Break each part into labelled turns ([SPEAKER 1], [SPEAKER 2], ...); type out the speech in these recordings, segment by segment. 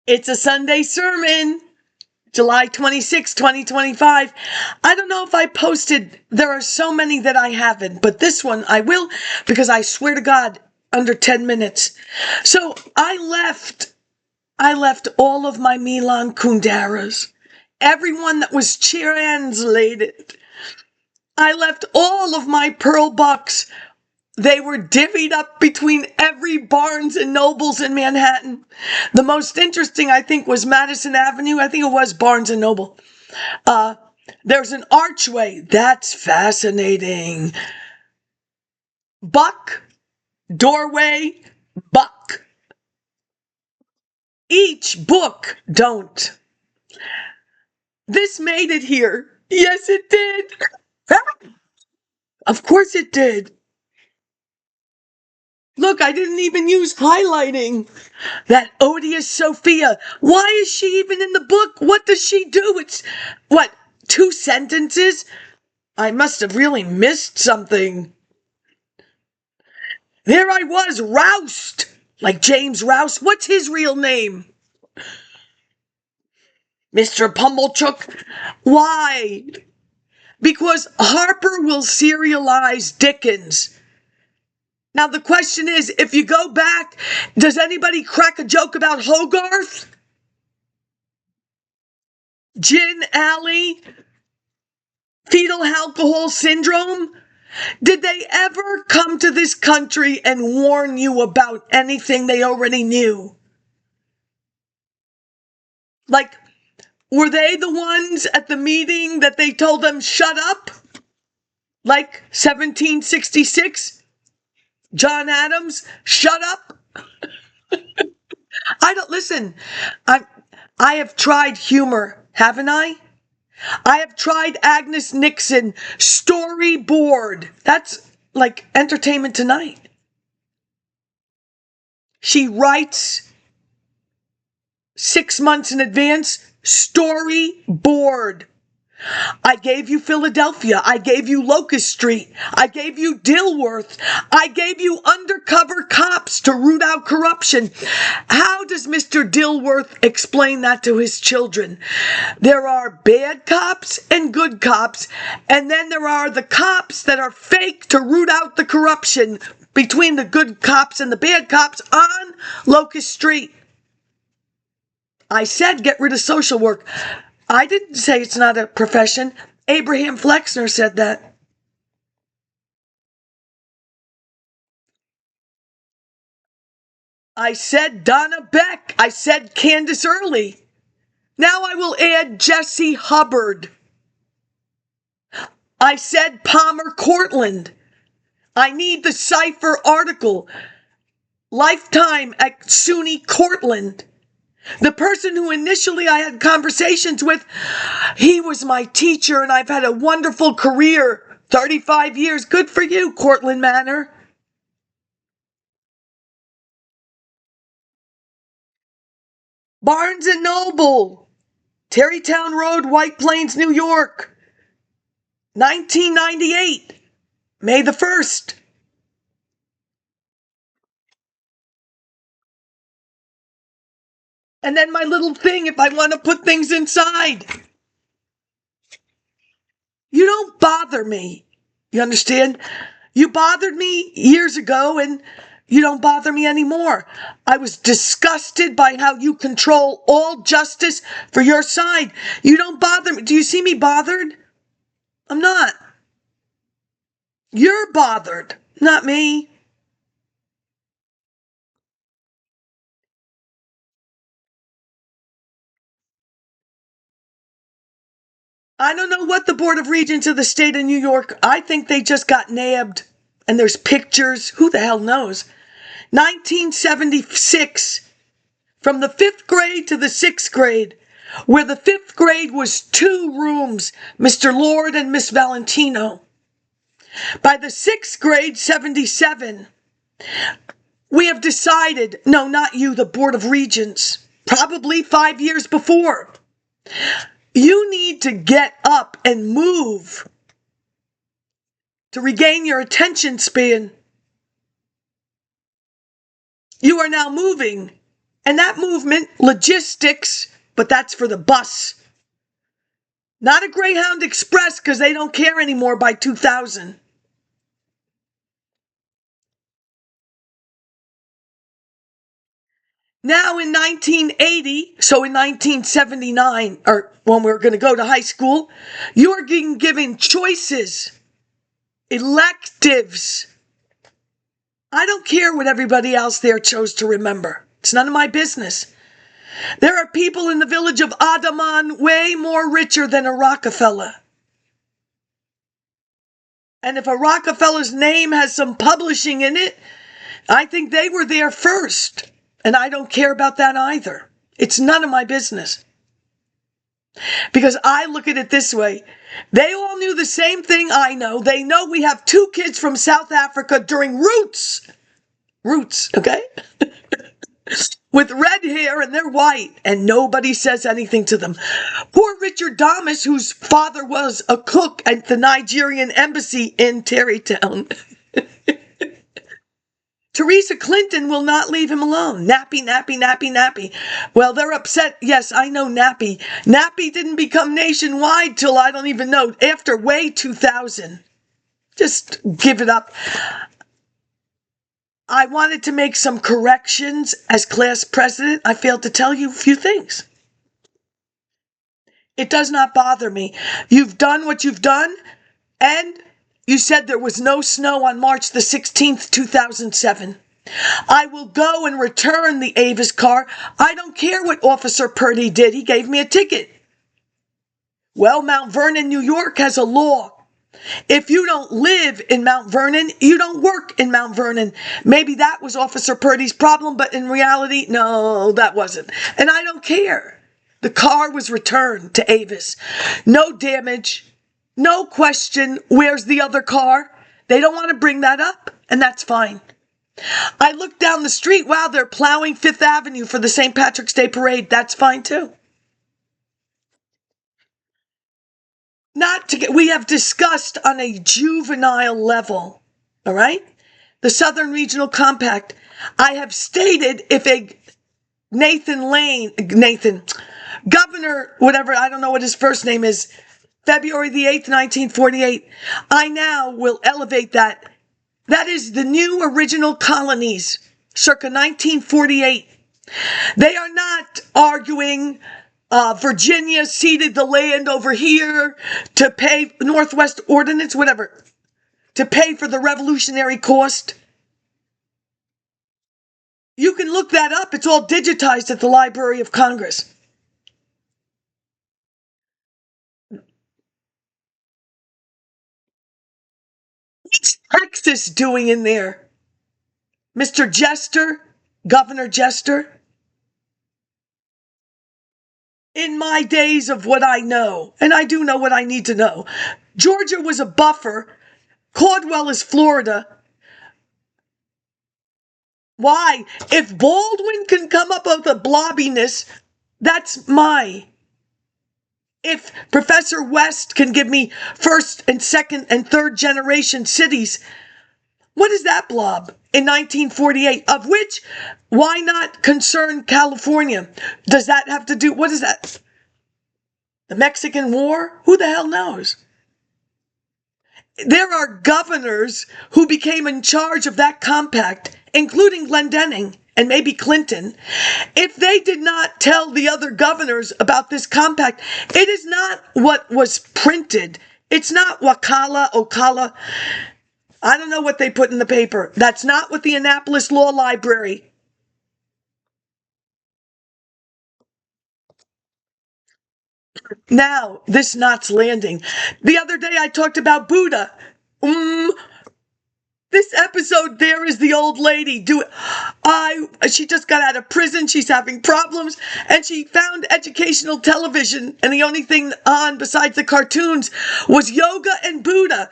[SPEAKER 1] It's a Sunday sermon, July 26, 2025. I don't know if I posted, there are so many that I haven't, but this one I will, because I swear to God, under 10 minutes. So I left all of my Milan Kundaras, everyone that was translated. I left all of my Pearl Bucks. They were divvied up between every Barnes and Nobles in Manhattan. The most interesting, I think, was Madison Avenue. I think it was Barnes and Noble. There's an archway. That's fascinating. Buck, doorway, buck. Each book don't. This made it here. Yes, it did. Of course it did. Look, I didn't even use highlighting. That odious Sophia. Why is she even in the book? What does she do? It's, what, 2 sentences? I must have really missed something. There I was, roused. Like James Rouse. What's his real name? Mr. Pumblechook. Why? Because Harper will serialize Dickens. Now, the question is, if you go back, does anybody crack a joke about Hogarth? Gin Alley? Fetal alcohol syndrome? Did they ever come to this country and warn you about anything they already knew? Like, were they the ones at the meeting that they told them, shut up? Like 1766? John Adams, shut up. Listen, I have tried humor, haven't I? I have tried Agnes Nixon storyboard. That's like Entertainment Tonight. She writes 6 months in advance, storyboard. I gave you Philadelphia. I gave you Locust Street. I gave you Dilworth. I gave you undercover cops to root out corruption. How does Mr. Dilworth explain that to his children? There are bad cops and good cops, and then there are the cops that are fake to root out the corruption between the good cops and the bad cops on Locust Street. I said get rid of social work. I didn't say it's not a profession. Abraham Flexner said that. I said Donna Beck. I said Candace Early. Now I will add Jesse Hubbard. I said Palmer Cortland. I need the Cipher article. Lifetime at SUNY Cortland. The person who initially I had conversations with, he was my teacher and I've had a wonderful career, 35 years. Good for you, Cortland Manor. Barnes and Noble, Terrytown Road, White Plains, New York, 1998, May the 1st. And then my little thing, if I want to put things inside. You don't bother me. You understand? You bothered me years ago and you don't bother me anymore. I was disgusted by how you control all justice for your side. You don't bother me. Do you see me bothered? I'm not. You're bothered, not me. I don't know what the Board of Regents of the state of New York, I think they just got nabbed. And there's pictures. Who the hell knows? 1976, from the 5th grade to the 6th grade, where the 5th grade was 2 rooms, Mr. Lord and Miss Valentino. By the 6th grade, 77, we have decided, no, not you, the Board of Regents, probably 5 years before, you need to get up and move to regain your attention span. You are now moving And that movement, logistics, but that's for the bus. Not a Greyhound Express, because they don't care anymore by 2000. Now in 1980, so in 1979, or when we're going to go to high school, you're getting given choices, electives. I don't care what everybody else there chose to remember. It's none of my business. There are people in the village of Adaman way more richer than a Rockefeller. And if a Rockefeller's name has some publishing in it, I think they were there first. And I don't care about that either. It's none of my business. Because I look at it this way. They all knew the same thing I know. They know we have 2 kids from South Africa during Roots, okay? With red hair, and they're white, and nobody says anything to them. Poor Richard Damas, whose father was a cook at the Nigerian embassy in Terrytown. Teresa Clinton will not leave him alone. Nappy, nappy, nappy, nappy. Well, they're upset. Yes, I know nappy. Nappy didn't become nationwide till I don't even know, after way 2000. Just give it up. I wanted to make some corrections as class president. I failed to tell you a few things. It does not bother me. You've done what you've done, and you said there was no snow on March the 16th, 2007. I will go and return the Avis car. I don't care what Officer Purdy did. He gave me a ticket. Well, Mount Vernon, New York has a law. If you don't live in Mount Vernon, you don't work in Mount Vernon. Maybe that was Officer Purdy's problem, but in reality, no, that wasn't. And I don't care. The car was returned to Avis. No damage. No question, where's the other car? They don't want to bring that up, and that's fine. I look down the street, wow, they're plowing Fifth Avenue for the St. Patrick's Day Parade. That's fine, too. We have discussed on a juvenile level, all right? The Southern Regional Compact. I have stated if Governor, whatever, I don't know what his first name is, February the 8th, 1948, I now will elevate that. That is the new original colonies, circa 1948. They are not arguing Virginia ceded the land over here to pay Northwest Ordinance, whatever, to pay for the revolutionary cost. You can look that up. It's all digitized at the Library of Congress. What's Texas doing in there? Mr. Jester, Governor Jester? In my days of what I know, and I do know what I need to know, Georgia was a buffer. Caldwell is Florida. Why? If Baldwin can come up with a blobbiness, that's my. If Professor West can give me first and second and third generation cities, what is that blob in 1948? Of which, why not concern California? Does that have to do, what is that? The Mexican War? Who the hell knows? There are governors who became in charge of that compact, including Glendenning and maybe Clinton. If they did not tell the other governors about this compact, it is not what was printed. It's not Ocala. I don't know what they put in the paper. That's not what the Annapolis Law Library. Now, this knot's landing. The other day I talked about Buddha. This episode, there is the old lady. She just got out of prison. She's having problems. And she found educational television. And the only thing on besides the cartoons was yoga and Buddha.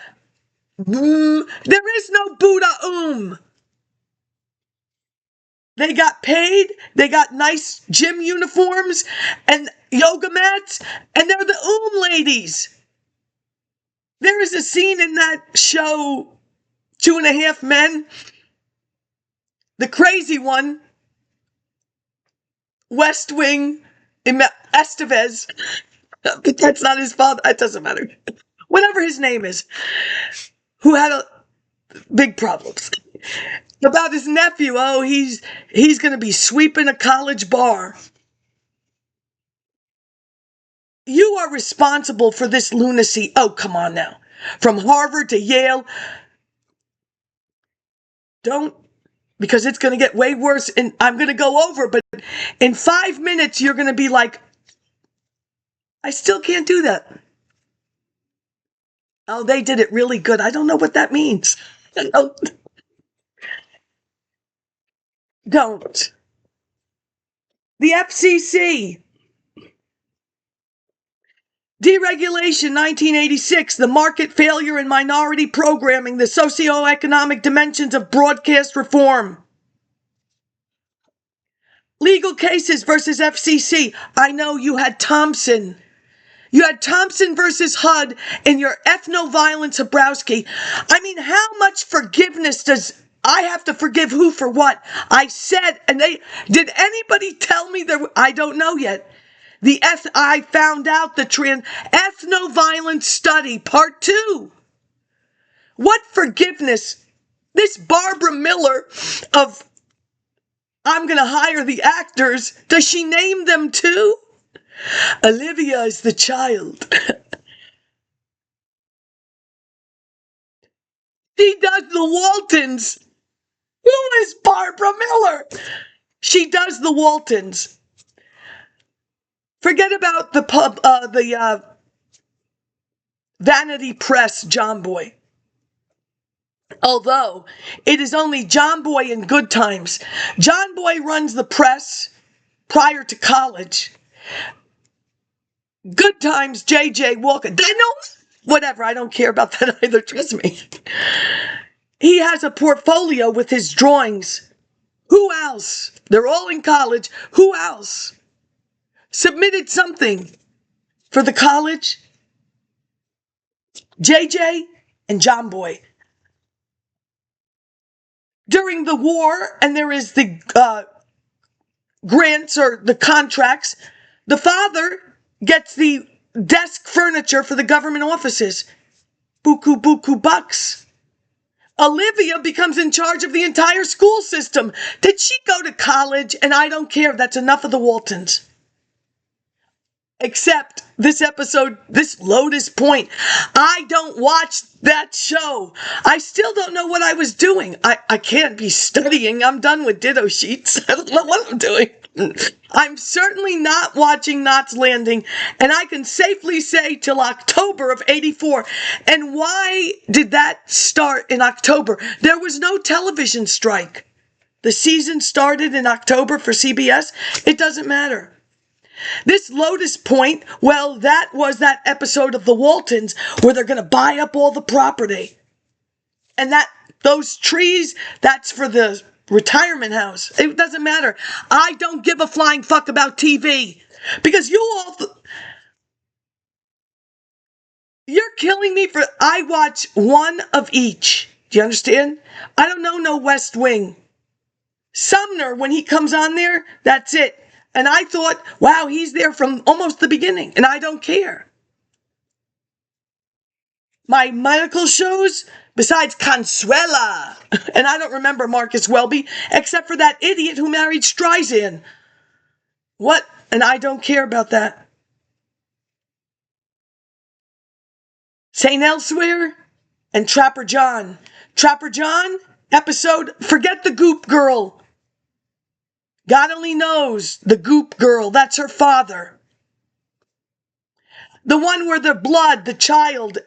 [SPEAKER 1] There is no Buddha. They got paid. They got nice gym uniforms and yoga mats. And they're the ladies. There is a scene in that show, 2.5 Men. The crazy one. West Wing, Estevez, but that's not his father. It doesn't matter. Whatever his name is, who had big problems. About his nephew, oh, he's going to be sweeping a college bar. You are responsible for this lunacy. Oh, come on now. From Harvard to Yale. Don't, because it's going to get way worse, and I'm going to go over, but in 5 minutes, you're going to be like, I still can't do that. Oh, they did it really good. I don't know what that means. Don't. The FCC. Deregulation 1986, the market failure and minority programming, the socioeconomic dimensions of broadcast reform. Legal cases versus FCC. I know you had Thompson. You had Thompson versus HUD in your ethno-violence Habrowski. I mean, how much forgiveness does I have to forgive who for what? I said, and did anybody tell me there? I don't know yet. I found out the ethno-violence study, part 2. What forgiveness? This Barbara Miller of I'm going to hire the actors. Does she name them too? Olivia is the child. She does the Waltons. Who is Barbara Miller? She does the Waltons. Forget about the Vanity Press John Boy. Although it is only John Boy in good times. John Boy runs the press prior to college. Good times, J.J. Walker. Daniels? Whatever, I don't care about that either, trust me. He has a portfolio with his drawings. Who else? They're all in college. Who else submitted something for the college? JJ and John Boy. During the war, and there is the grants or the contracts, the father gets the desk furniture for the government offices. Buku buku bucks. Olivia becomes in charge of the entire school system. Did she go to college? And I don't care. That's enough of the Waltons. Except this episode, this Lotus Point. I don't watch that show. I still don't know what I was doing. I can't be studying. I'm done with ditto sheets. I don't know what I'm doing. I'm certainly not watching Knots Landing, and I can safely say till October of 84. And why did that start in October? There was no television strike. The season started in October for CBS. It doesn't matter. This Lotus Point, well, that was that episode of The Waltons where they're going to buy up all the property. And those trees, that's for the retirement house. It doesn't matter. I don't give a flying fuck about TV. Because you all... You're killing me for... I watch one of each. Do you understand? I don't know no West Wing. Sumner, when he comes on there, that's it. And I thought, wow, he's there from almost the beginning, and I don't care. My medical shows, besides Consuela, and I don't remember Marcus Welby, except for that idiot who married Streisand. What? And I don't care about that. St. Elsewhere and Trapper John. Trapper John, episode, forget the Goop Girl. God only knows the Goop Girl, that's her father. The one where the blood, the child,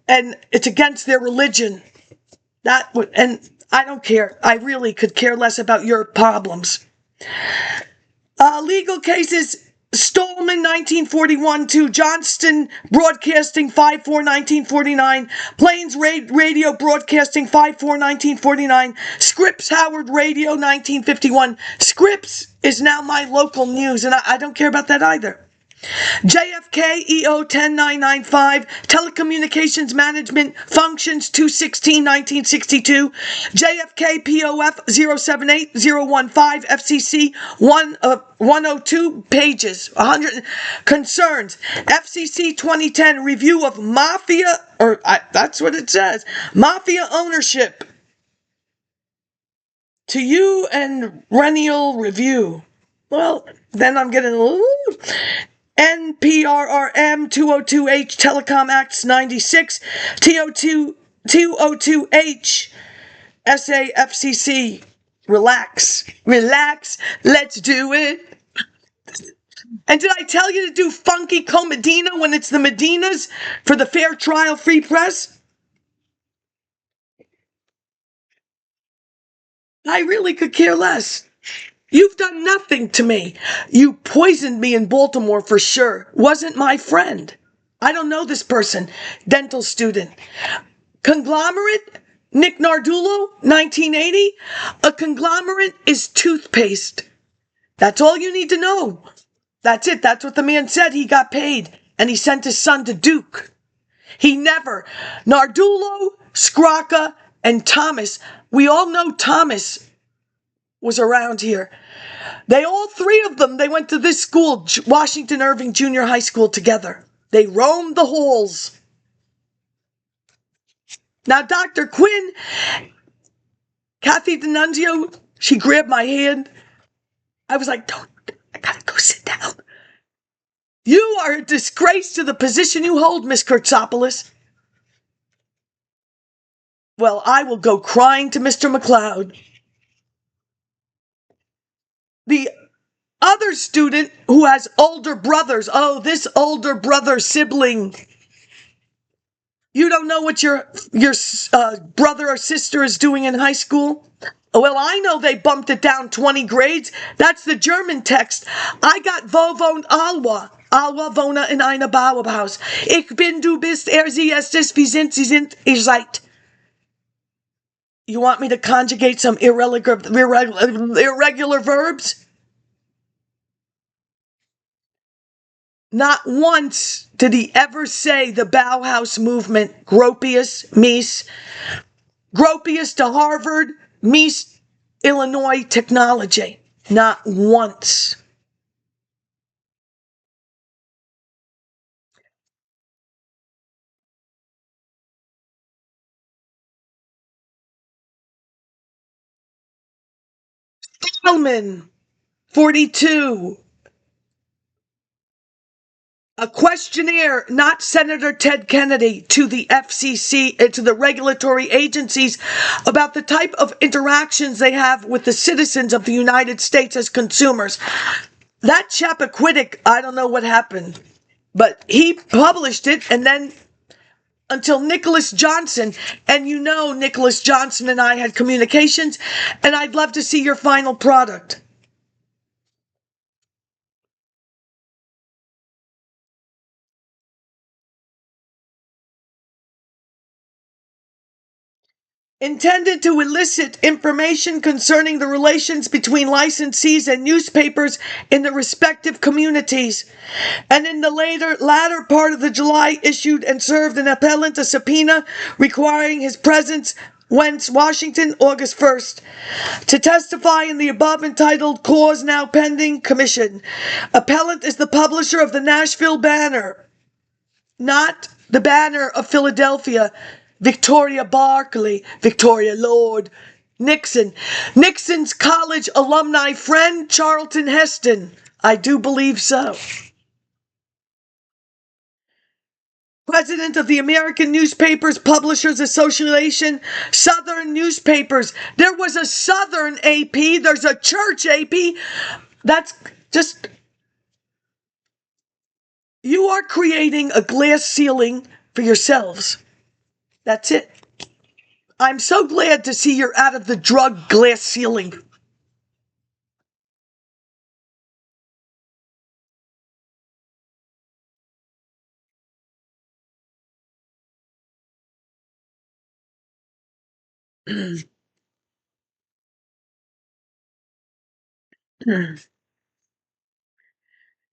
[SPEAKER 1] and it's against their religion. And I don't care. I really could care less about your problems. Legal cases, Stallman 1941 to Johnston Broadcasting 5-4-1949, Plains Radio Broadcasting 5-4-1949, Scripps Howard Radio 1951. Scripps is now my local news, and I don't care about that either. JFK EO 10995, Telecommunications Management Functions 216-1962, JFK POF 078015, FCC 102 pages, 100 concerns, FCC 2010 review of mafia, that's what it says, mafia ownership. To you and Rennial Review. Well, then I'm getting a little... NPRRM 202H Telecom Acts 96 202H SAFCC. Relax, let's do it. And did I tell you to do funky co-Medina when it's the Medinas for the Fair Trial Free Press? I really could care less. You've done nothing to me. You poisoned me in Baltimore for sure. Wasn't my friend. I don't know this person. Dental student. Conglomerate? Nick Nardullo, 1980. A conglomerate is toothpaste. That's all you need to know. That's it. That's what the man said. He got paid. And he sent his son to Duke. He never. Nardullo, Scrocca, and Thomas. We all know Thomas was around here. They all three of them, they went to this school, Washington Irving Junior High School, together. They roamed the halls. Now, Dr. Quinn, Kathy D'Annunzio, she grabbed my hand. I was like, don't, I gotta go sit down. You are a disgrace to the position you hold, Miss Kurtzopoulos. Well, I will go crying to Mr. McLeod. The other student who has older brothers. Oh, this older brother sibling. You don't know what your brother or sister is doing in high school? Well, I know they bumped it down 20 grades. That's the German text. I got Wo wohnt Alwa. Alwa wohne in einer Bauhaus. Ich bin, du bist, sie ist es, wir sind, sie sind, ihr seid. You want me to conjugate some irregular verbs? Not once did he ever say the Bauhaus movement, Gropius, Mies, Gropius to Harvard, Mies, Illinois technology. Not once. Stallman, 42. A questionnaire, not Senator Ted Kennedy, to the FCC, to the regulatory agencies about the type of interactions they have with the citizens of the United States as consumers. That Chappaquiddick, I don't know what happened, but he published it, and then until Nicholas Johnson, and you know Nicholas Johnson and I had communications, and I'd love to see your final product. Intended to elicit information concerning the relations between licensees and newspapers in the respective communities. And in the latter part of the July, issued and served an appellant a subpoena requiring his presence, whence Washington, August 1st, to testify in the above entitled cause now pending commission. Appellant is the publisher of the Nashville Banner, not the Banner of Philadelphia. Victoria Barkley, Victoria Lord, Nixon, Nixon's college alumni friend, Charlton Heston. I do believe so. President of the American Newspapers Publishers Association, Southern Newspapers. There was a Southern AP, there's a church AP. That's just... You are creating a glass ceiling for yourselves. That's it. I'm so glad to see you're out of the drug glass ceiling.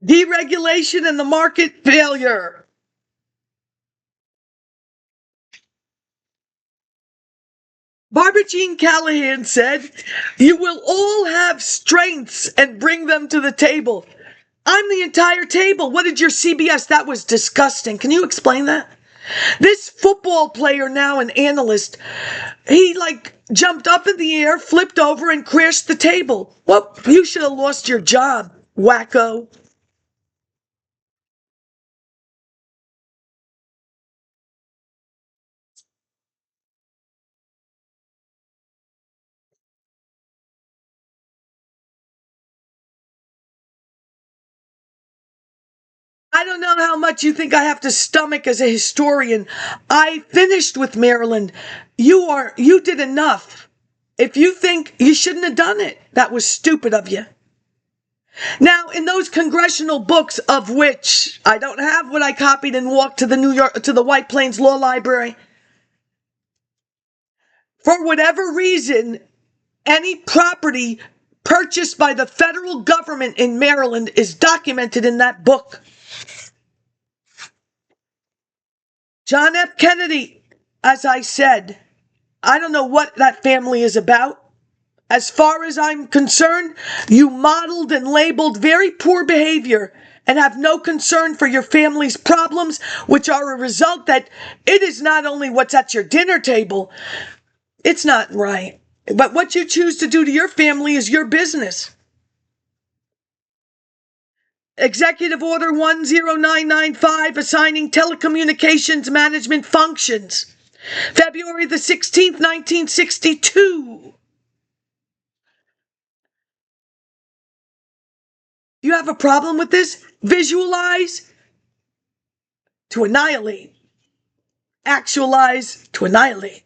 [SPEAKER 1] Deregulation and the market failure. Barbara Jean Callahan said, "You will all have strengths and bring them to the table." I'm the entire table. What did your CBS? That was disgusting. Can you explain that? This football player, now an analyst, he jumped up in the air, flipped over, and crashed the table. Well, you should have lost your job, wacko. I don't know how much you think I have to stomach as a historian. I finished with Maryland. You did enough. If you think you shouldn't have done it, that was stupid of you. Now, in those congressional books, of which I don't have what I copied and walked to the White Plains Law Library, for whatever reason, any property purchased by the federal government in Maryland is documented in that book. John F. Kennedy, as I said, I don't know what that family is about. As far as I'm concerned, you modeled and labeled very poor behavior and have no concern for your family's problems, which are a result that it is not only what's at your dinner table, it's not right, but what you choose to do to your family is your business. Executive Order 10995, assigning telecommunications management functions. February the 16th, 1962. You have a problem with this? Visualize to annihilate. Actualize to annihilate.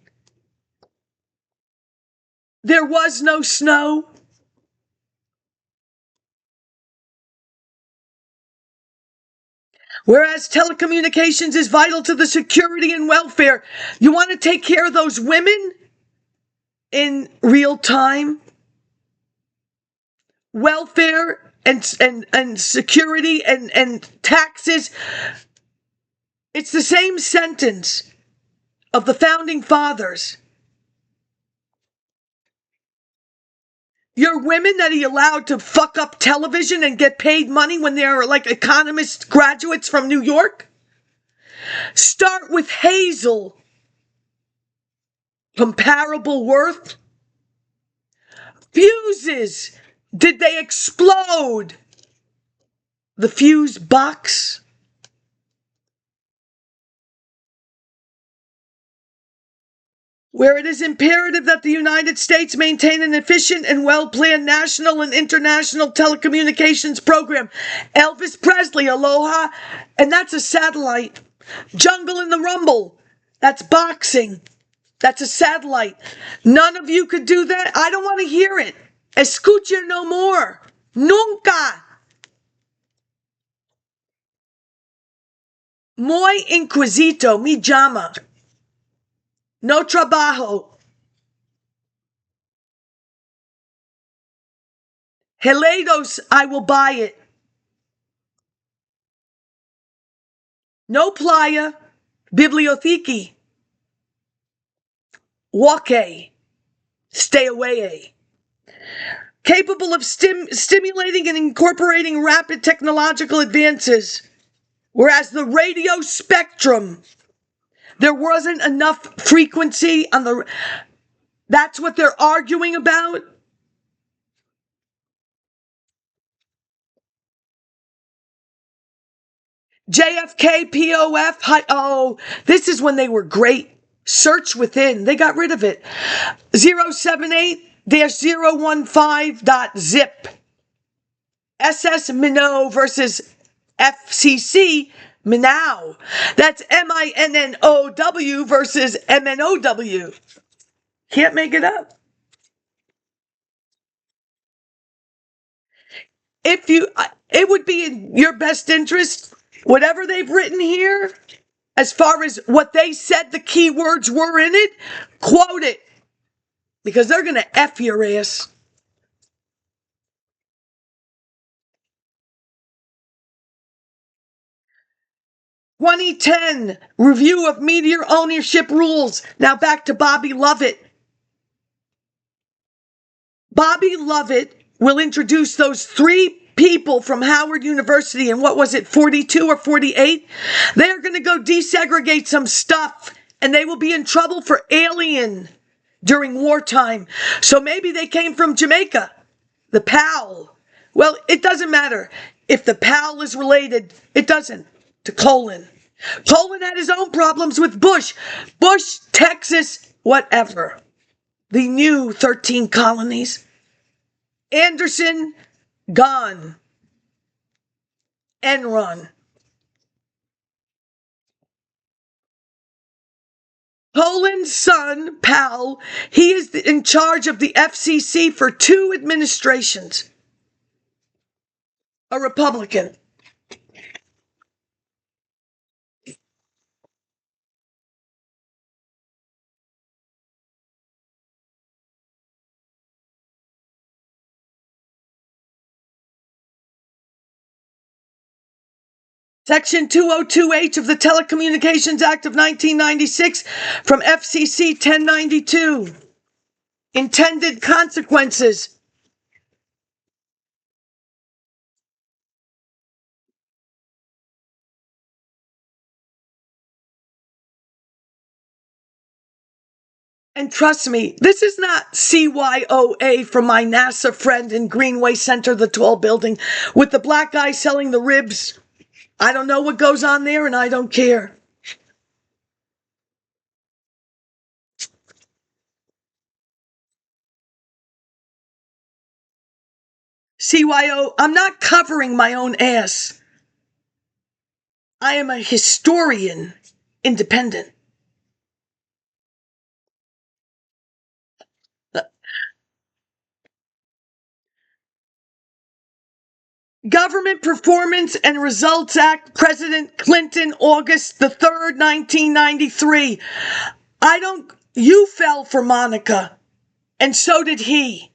[SPEAKER 1] There was no snow. Whereas telecommunications is vital to the security and welfare. You want to take care of those women in real time? Welfare and security and taxes. It's the same sentence of the founding fathers. Your women that he allowed to fuck up television and get paid money when they're like economist graduates from New York? Start with Hazel. Comparable worth? Fuses. Did they explode? The fuse box? Where it is imperative that the United States maintain an efficient and well-planned national and international telecommunications program. Elvis Presley, Aloha, and that's a satellite. Jungle in the Rumble, that's boxing. That's a satellite. None of you could do that. I don't want to hear it. Escuche no more. Nunca. Muy inquisito, mi llama. No trabajo. Helados, I will buy it. No playa. Bibliotheki. Walke. Stay away. Capable of stimulating and incorporating rapid technological advances. Whereas the radio spectrum, there wasn't enough frequency on the... That's what they're arguing about. JFK, POF, oh, this is when they were great. Search within, they got rid of it. 078-015.zip. SS Minnow versus FCC Minnow. That's MINNOW versus MNOW. Can't make it up. It would be in your best interest, whatever they've written here, as far as what they said the key words were in it, quote it. Because they're going to F your ass. 2010 review of media ownership rules. Now back to Bobby Lovett. Bobby Lovett will introduce those 3 people from Howard University, and what was it, 42 or 48? They're going to go desegregate some stuff, and they will be in trouble for alien during wartime. So maybe they came from Jamaica, the PAL. Well, it doesn't matter. If the PAL is related, it doesn't, to Colin. Colin had his own problems with Bush. Bush, Texas, whatever. The new 13 colonies. Anderson, gone. Enron. Colin's son, Powell, he is in charge of the FCC for 2 administrations. A Republican. Section 202H of the Telecommunications Act of 1996 from FCC 1092. Intended consequences. And trust me, this is not CYOA from my NASA friend in Greenway Center, the tall building, with the black guy selling the ribs. I don't know what goes on there, and I don't care. CYO, I'm not covering my own ass. I am a historian, independent. Government Performance and Results Act, President Clinton, August the 3rd, 1993. You fell for Monica, and so did he.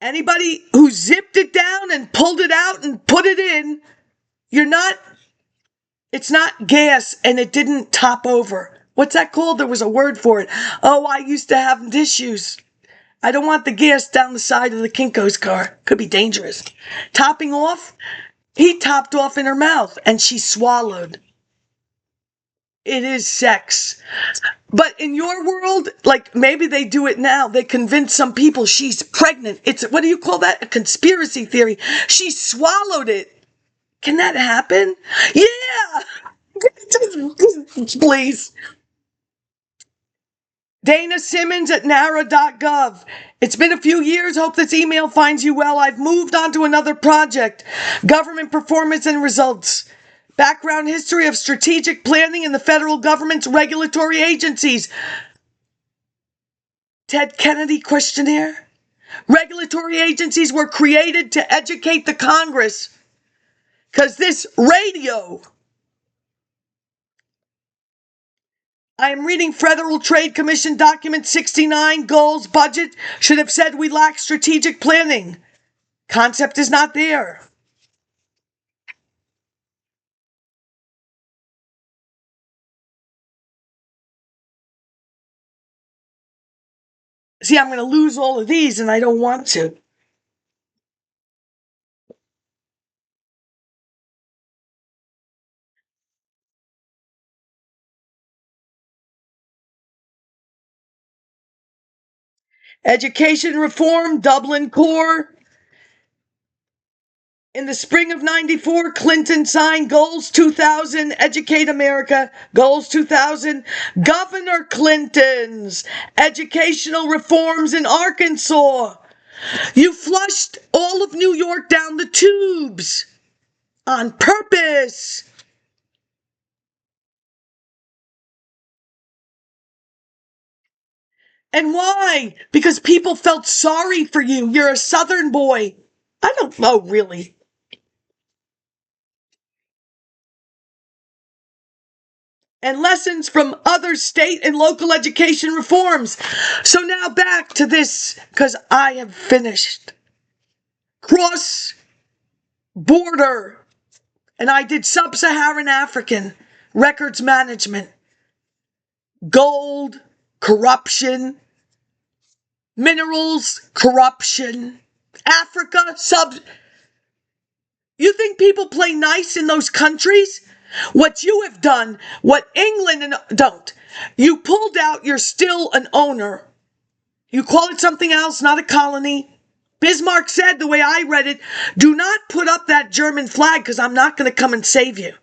[SPEAKER 1] Anybody who zipped it down and pulled it out and put it in, it's not gas and it didn't top over. What's that called? There was a word for it. Oh, I used to have issues. I don't want the gas down the side of the Kinko's car. Could be dangerous. Topping off, he topped off in her mouth and she swallowed. It is sex. But in your world, like maybe they do it now. They convince some people she's pregnant. What do you call that? A conspiracy theory. She swallowed it. Can that happen? Yeah! Please. Dana Simmons at NARA.gov. It's been a few years. Hope this email finds you well. I've moved on to another project. Government Performance and Results. Background history of strategic planning in the federal government's regulatory agencies. Ted Kennedy questionnaire. Regulatory agencies were created to educate the Congress. Because this radio... I am reading Federal Trade Commission document 69, goals, budget, should have said we lack strategic planning. Concept is not there. See, I'm going to lose all of these and I don't want to. Education reform, Dublin Core. In the spring of 94, Clinton signed Goals 2000, Educate America, Goals 2000, Governor Clinton's educational reforms in Arkansas. You flushed all of New York down the tubes on purpose. And why? Because people felt sorry for you. You're a Southern boy. I don't know, really. And lessons from other state and local education reforms. So now back to this, because I have finished. Cross-border And I did sub-Saharan African records management, gold, corruption, minerals, corruption, Africa, You think people play nice in those countries? What you have done, what England don't. You pulled out, you're still an owner. You call it something else, not a colony. Bismarck said, the way I read it, do not put up that German flag because I'm not going to come and save you.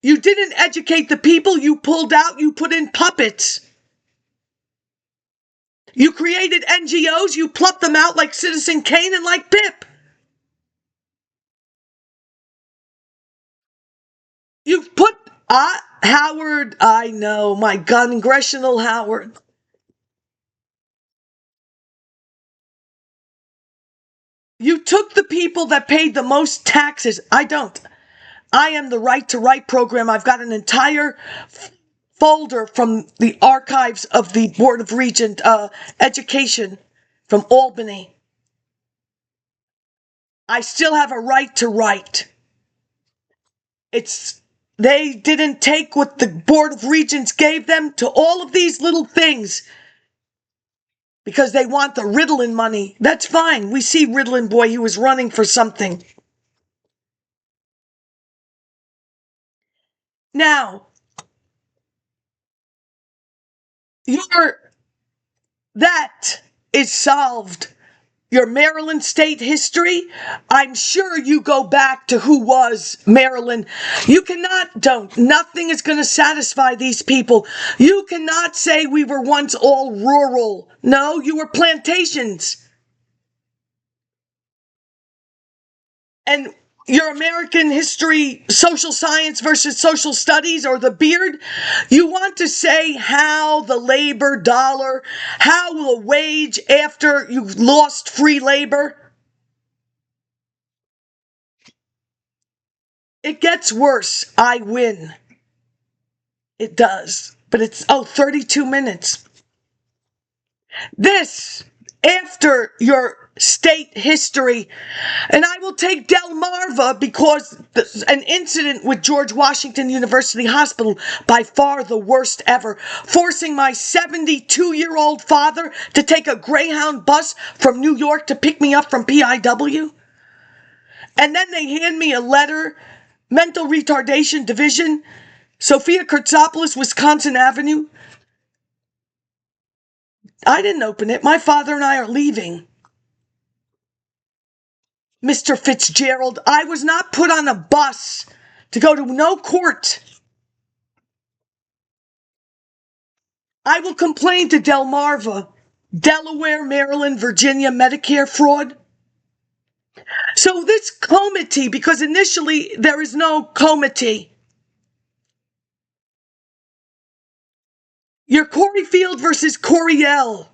[SPEAKER 1] You didn't educate the people. You pulled out, you put in puppets. You created NGOs, you plucked them out like Citizen Kane and like Pip. You've put Howard, I know, my Congressional Howard. You took the people that paid the most taxes. I don't. I am the Right to Write program. I've got an entire folder from the archives of the Board of Regent Education from Albany. I still have a right to write. They didn't take what the Board of Regents gave them to all of these little things because they want the Ritalin money. That's fine. We see Ritalin boy, he was running for something. Now, that is solved. Your Maryland state history, I'm sure you go back to who was Maryland. You nothing is going to satisfy these people. You cannot say we were once all rural. No, you were plantations. And your American history, social science versus social studies, or the beard, you want to say how the labor dollar, how will a wage after you've lost free labor? It gets worse. I win. It does. But it's, 32 minutes. This, after your state history, and I will take Delmarva because an incident with George Washington University Hospital, by far the worst ever, forcing my 72-year-old father to take a Greyhound bus from New York to pick me up from PIW. And then they hand me a letter, Mental Retardation Division, Sophia Kurtzopoulos, Wisconsin Avenue. I didn't open it. My father and I are leaving. Mr. Fitzgerald, I was not put on a bus to go to no court. I will complain to Delmarva, Delaware, Maryland, Virginia, Medicare fraud. So this committee, because initially there is no committee. Your Corey Field versus Coriel.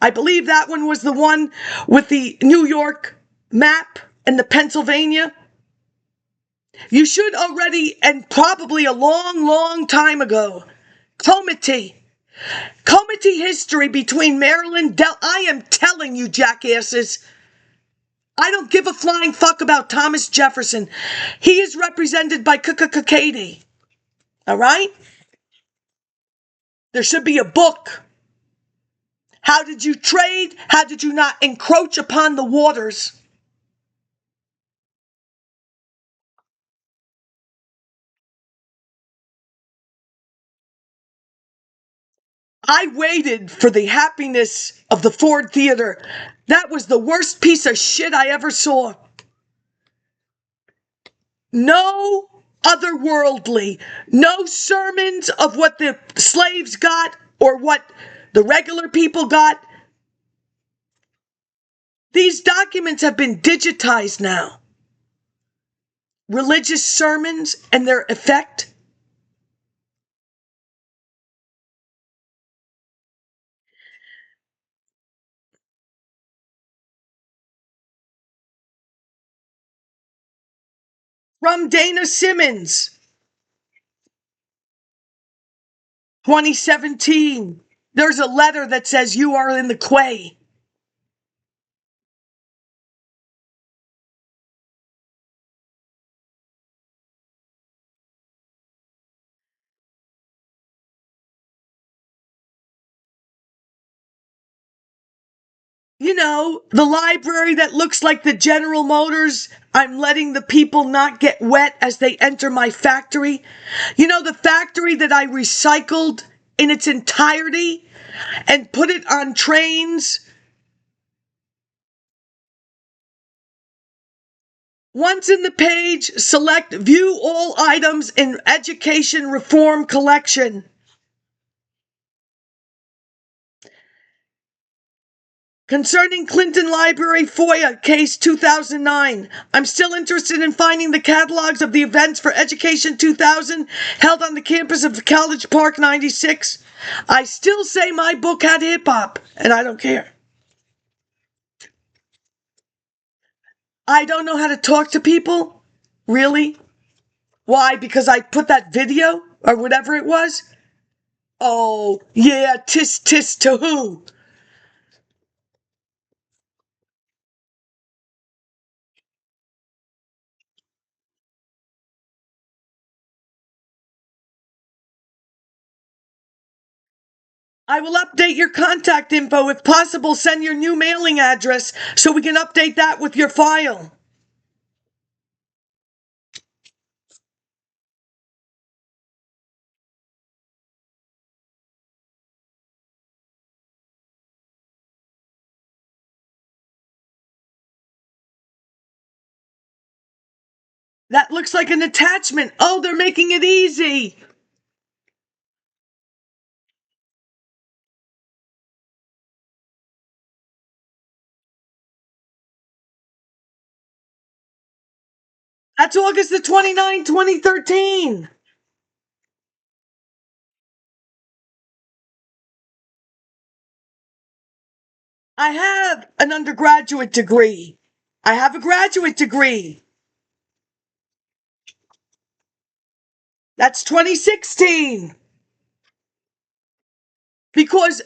[SPEAKER 1] I believe that one was the one with the New York map and the Pennsylvania. You should already, and probably a long, long time ago, committee history between Maryland, I am telling you, jackasses, I don't give a flying fuck about Thomas Jefferson. He is represented by Katie. All right? There should be a book. How did you trade? How did you not encroach upon the waters? I waited for the happiness of the Ford Theater. That was the worst piece of shit I ever saw. No otherworldly, no sermons of what the slaves got or what the regular people got. These documents have been digitized now. Religious sermons and their effect. From Dana Simmons, 2017. There's a letter that says you are in the quay. You know, the library that looks like the General Motors. I'm letting the people not get wet as they enter my factory. You know, the factory that I recycled in its entirety and put it on trains. Once in the page, select View All Items in Education Reform Collection. Concerning Clinton Library FOIA Case 2009, I'm still interested in finding the catalogs of the events for Education 2000 held on the campus of College Park 96. I still say my book had hip-hop, and I don't care. I don't know how to talk to people? Really? Why? Because I put that video, or whatever it was? Oh, yeah, tis tis to who? I will update your contact info. If possible, send your new mailing address so we can update that with your file. That looks like an attachment. Oh, they're making it easy. That's August the 29th, 2013. I have an undergraduate degree. I have a graduate degree. That's 2016. Because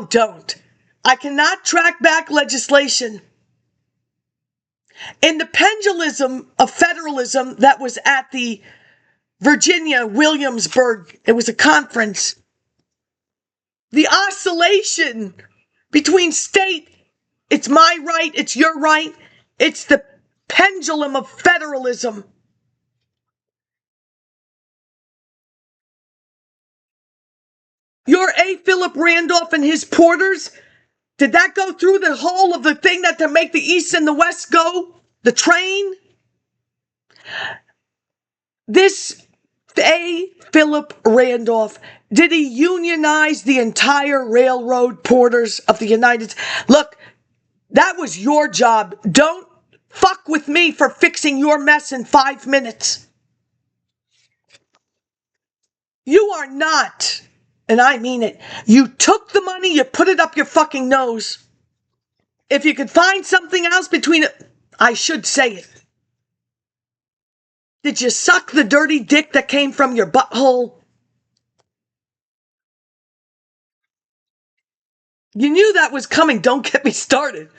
[SPEAKER 1] don't. I cannot track back legislation. In the pendulum of federalism that was at the Virginia, Williamsburg, it was a conference. The oscillation between state, it's my right, it's your right, it's the pendulum of federalism. Your A. Philip Randolph and his porters, did that go through the whole of the thing that to make the East and the West go? The train? This A. Philip Randolph, did he unionize the entire railroad porters of the United States? Look, that was your job. Don't fuck with me for fixing your mess in 5 minutes. You are not, and I mean it, you took the money, you put it up your fucking nose. If you could find something else between it, I should say it. Did you suck the dirty dick that came from your butthole? You knew that was coming. Don't get me started.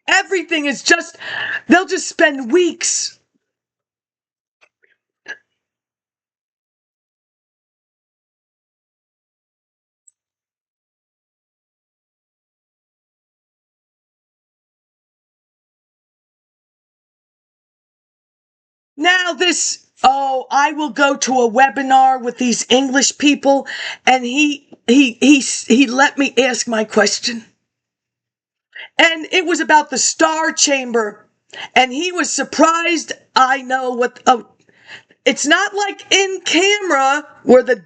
[SPEAKER 1] Everything is just, they'll just spend weeks. Now I will go to a webinar with these English people, and he let me ask my question. And it was about the Star Chamber. And he was surprised. I know it's not like in camera where the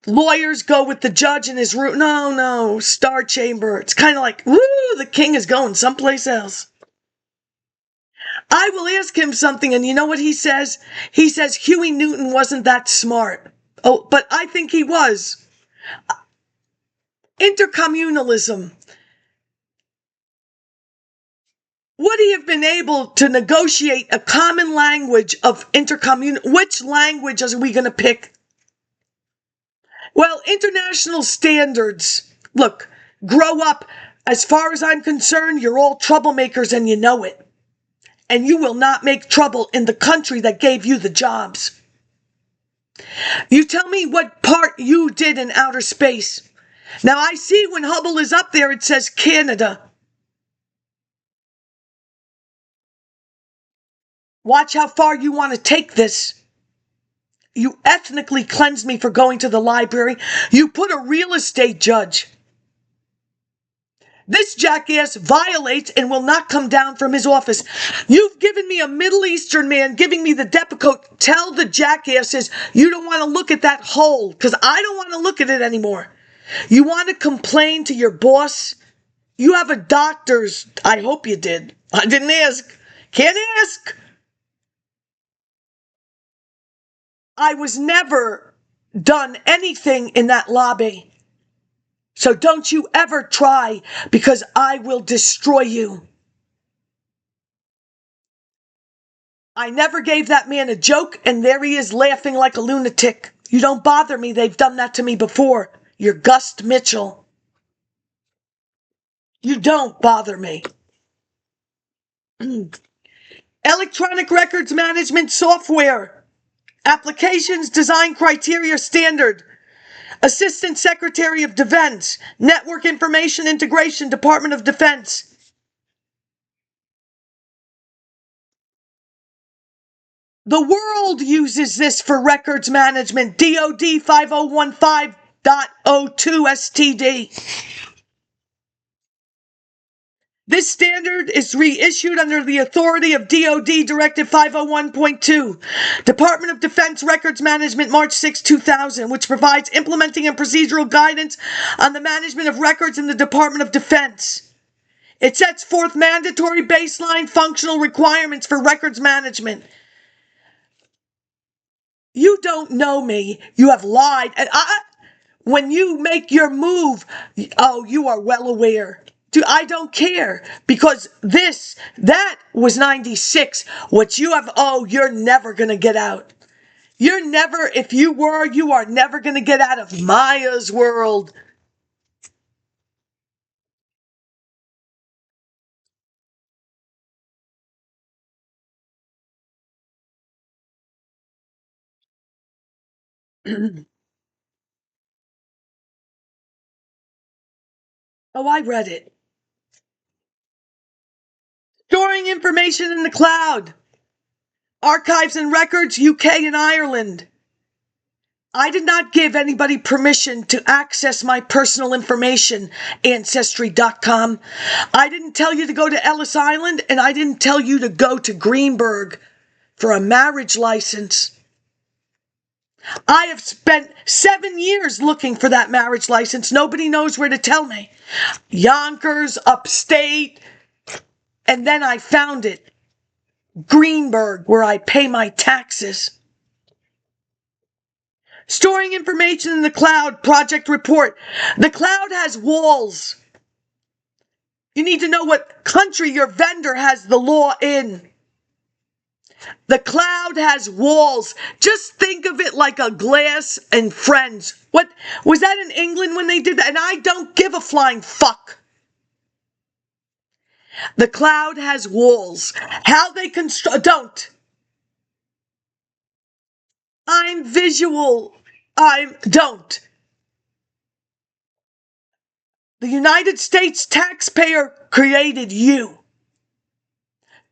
[SPEAKER 1] lawyers go with the judge in his room. No, Star Chamber. It's kind of like, woo, the king is going someplace else. I will ask him something, and you know what he says? He says Huey Newton wasn't that smart. Oh, but I think he was. Intercommunalism. Would he have been able to negotiate a common language of which language are we going to pick? Well, international standards. Look, grow up. As far as I'm concerned, you're all troublemakers and you know it. And you will not make trouble in the country that gave you the jobs. You tell me what part you did in outer space. Now I see when Hubble is up there, it says Canada. Watch how far you want to take this. You ethnically cleansed me for going to the library. You put a real estate judge. This jackass violates and will not come down from his office. You've given me a Middle Eastern man giving me the Depakote. Tell the jackasses you don't want to look at that hole, because I don't want to look at it anymore. You want to complain to your boss? You have a doctor's. I hope you did. I didn't ask. Can't ask. I was never done anything in that lobby. So don't you ever try, because I will destroy you. I never gave that man a joke, and there he is laughing like a lunatic. You don't bother me. They've done that to me before. You're Gus Mitchell. You don't bother me. Electronic records management software. Applications design criteria standard. Assistant Secretary of Defense, Network Information Integration, Department of Defense. The world uses this for records management, DoD 5015.02 STD. This standard is reissued under the authority of DoD Directive 501.2, Department of Defense Records Management, March 6, 2000, which provides implementing and procedural guidance on the management of records in the Department of Defense. It sets forth mandatory baseline functional requirements for records management. You don't know me. You have lied. And when you make your move, oh, you are well aware. Dude, I don't care, because that was 96. What you have, you're never going to get out. You're never, if you were, you are never going to get out of Maya's world. Oh, I read it. Storing information in the cloud. Archives and records, UK and Ireland. I did not give anybody permission to access my personal information, Ancestry.com. I didn't tell you to go to Ellis Island, and I didn't tell you to go to Greenberg for a marriage license. I have spent 7 years looking for that marriage license. Nobody knows where to tell me. Yonkers, upstate, and then I found it. Greenberg, where I pay my taxes. Storing information in the cloud, project report. The cloud has walls. You need to know what country your vendor has the law in. The cloud has walls. Just think of it like a Glass and Friends. What was that in England when they did that? And I don't give a flying fuck. The cloud has walls. How they don't. I'm visual. Don't. The United States taxpayer created you.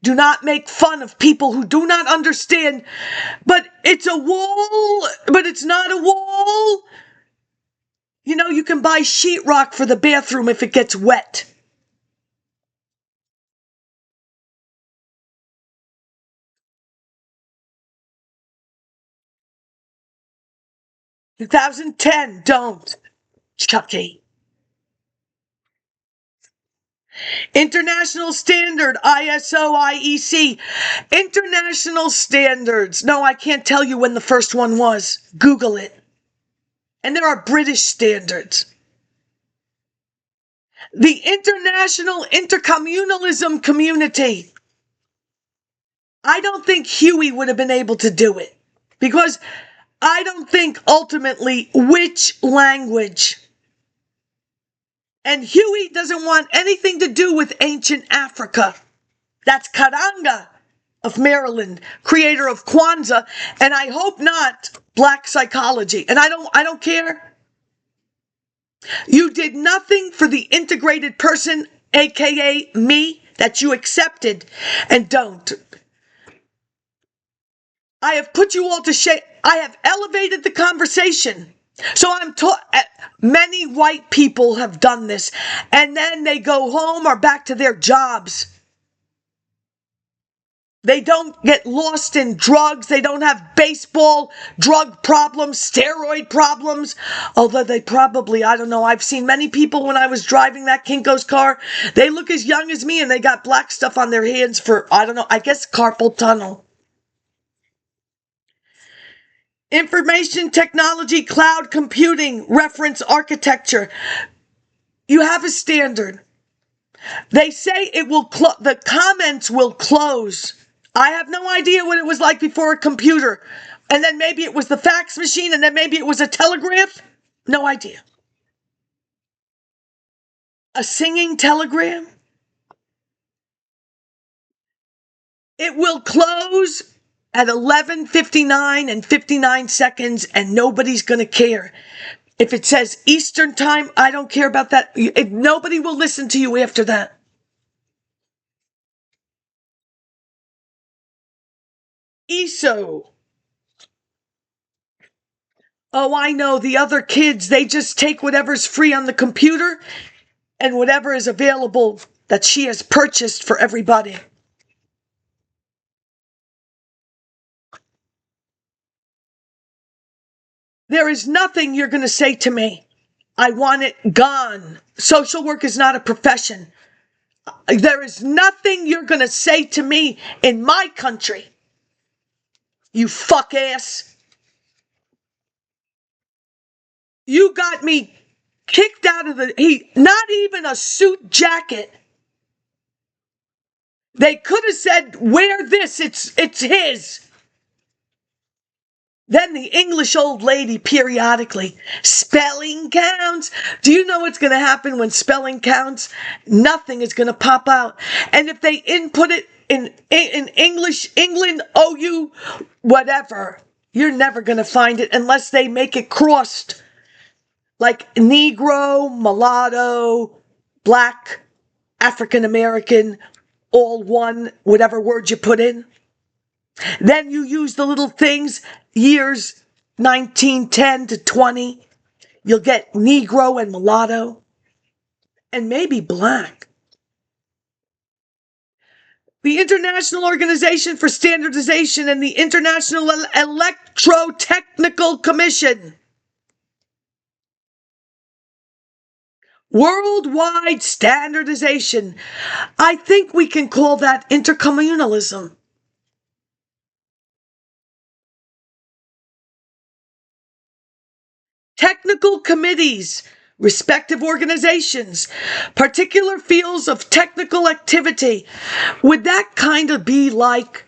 [SPEAKER 1] Do not make fun of people who do not understand. But it's a wall, but it's not a wall. You know, you can buy sheetrock for the bathroom if it gets wet. "2010, don't, Chucky." International standard, ISO, IEC. International standards. No, I can't tell you when the first one was. Google it. And there are British standards. The international intercommunalism community. I don't think Huey would have been able to do it, because I don't think ultimately which language. And Huey doesn't want anything to do with ancient Africa. That's Karanga of Maryland, creator of Kwanzaa, and I hope not black psychology. And I don't care. You did nothing for the integrated person, aka me, that you accepted and don't. I have put you all to shame. I have elevated the conversation. So I'm taught, many white people have done this, and then they go home or back to their jobs. They don't get lost in drugs. They don't have baseball, drug problems, steroid problems. Although they probably, I don't know. I've seen many people when I was driving that Kinko's car. They look as young as me and they got black stuff on their hands for, I don't know, I guess carpal tunnel. Information technology, cloud computing, reference architecture. You have a standard. They say it will, the comments will close. I have no idea what it was like before a computer. And then maybe it was the fax machine, and then maybe it was a telegraph. No idea. A singing telegram? It will close at 11:59 and 59 seconds, and nobody's going to care. If it says Eastern time, I don't care about that. Nobody will listen to you after that. ESO. Oh, I know. The other kids, they just take whatever's free on the computer and whatever is available that she has purchased for everybody. There is nothing you're going to say to me. I want it gone. Social work is not a profession. There is nothing you're going to say to me in my country. You fuck ass. You got me kicked out of not even a suit jacket. They could have said, wear this, it's his. Then the English old lady periodically, spelling counts. Do you know what's going to happen when spelling counts? Nothing is going to pop out. And if they input it in English, England, OU, whatever, you're never going to find it unless they make it crossed. Like Negro, mulatto, black, African American, all one, whatever word you put in. Then you use the little things, years 1910 to 20. You'll get Negro and mulatto, and maybe black. The International Organization for Standardization and the International Electrotechnical Commission. Worldwide standardization. I think we can call that intercommunalism. Technical committees, respective organizations, particular fields of technical activity. Would that kind of be like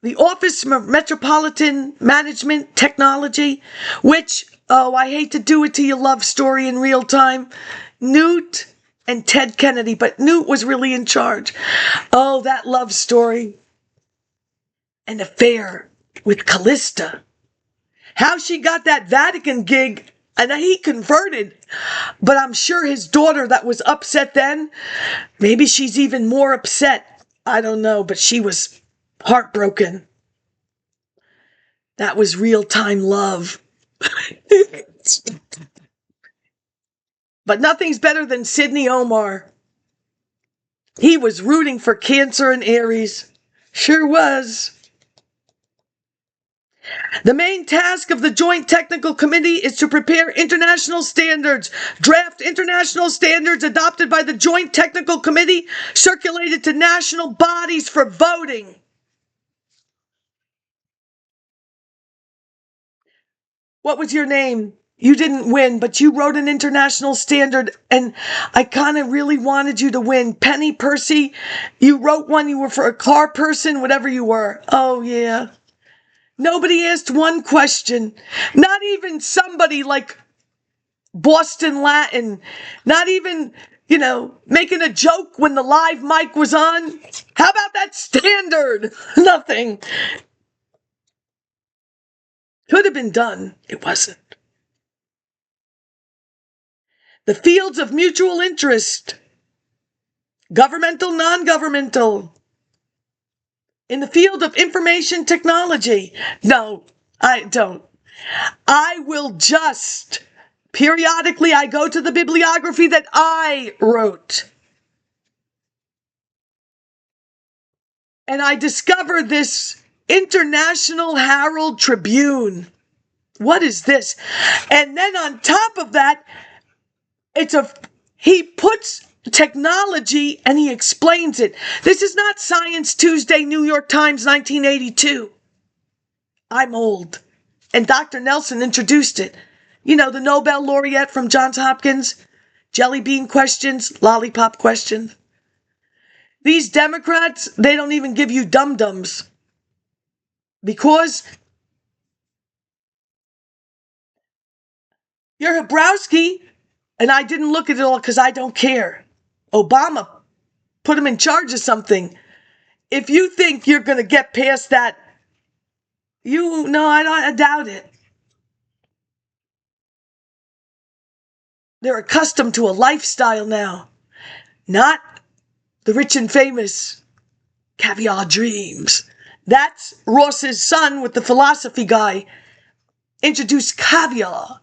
[SPEAKER 1] the Office of Metropolitan Management Technology, which, oh, I hate to do it to your love story in real time, Newt and Ted Kennedy, but Newt was really in charge. Oh, that love story. An affair with Callista. How she got that Vatican gig, and he converted. But I'm sure his daughter that was upset then, maybe she's even more upset. I don't know, but she was heartbroken. That was real-time love. But nothing's better than Sidney Omar. He was rooting for Cancer and Aries. Sure was. The main task of the Joint Technical Committee is to prepare international standards, draft international standards adopted by the Joint Technical Committee, circulated to national bodies for voting. What was your name? You didn't win, but you wrote an international standard, and I kind of really wanted you to win. Penny Percy, you wrote one, you were for a car person, whatever you were. Oh, yeah. Nobody asked one question. Not even somebody like Boston Latin. Not even, making a joke when the live mic was on. How about that standard? Nothing. Could have been done. It wasn't. the fields of mutual interest, governmental, non-governmental, in the field of information technology. No, I don't. I will just, periodically, I go to the bibliography that I wrote. And I discover this International Herald Tribune. What is this? And then on top of that, he puts technology and he explains it. This is not Science Tuesday, New York Times, 1982. I'm old. And Dr. Nelson introduced it. You know, the Nobel laureate from Johns Hopkins, jelly bean questions, lollipop questions. These Democrats, they don't even give you dum-dums. Because you're Habrowski, and I didn't look at it all because I don't care. Obama put him in charge of something. If you think you're going to get past that, I doubt it. They're accustomed to a lifestyle now, not the rich and famous caviar dreams. That's Ross's son with the philosophy guy introduced caviar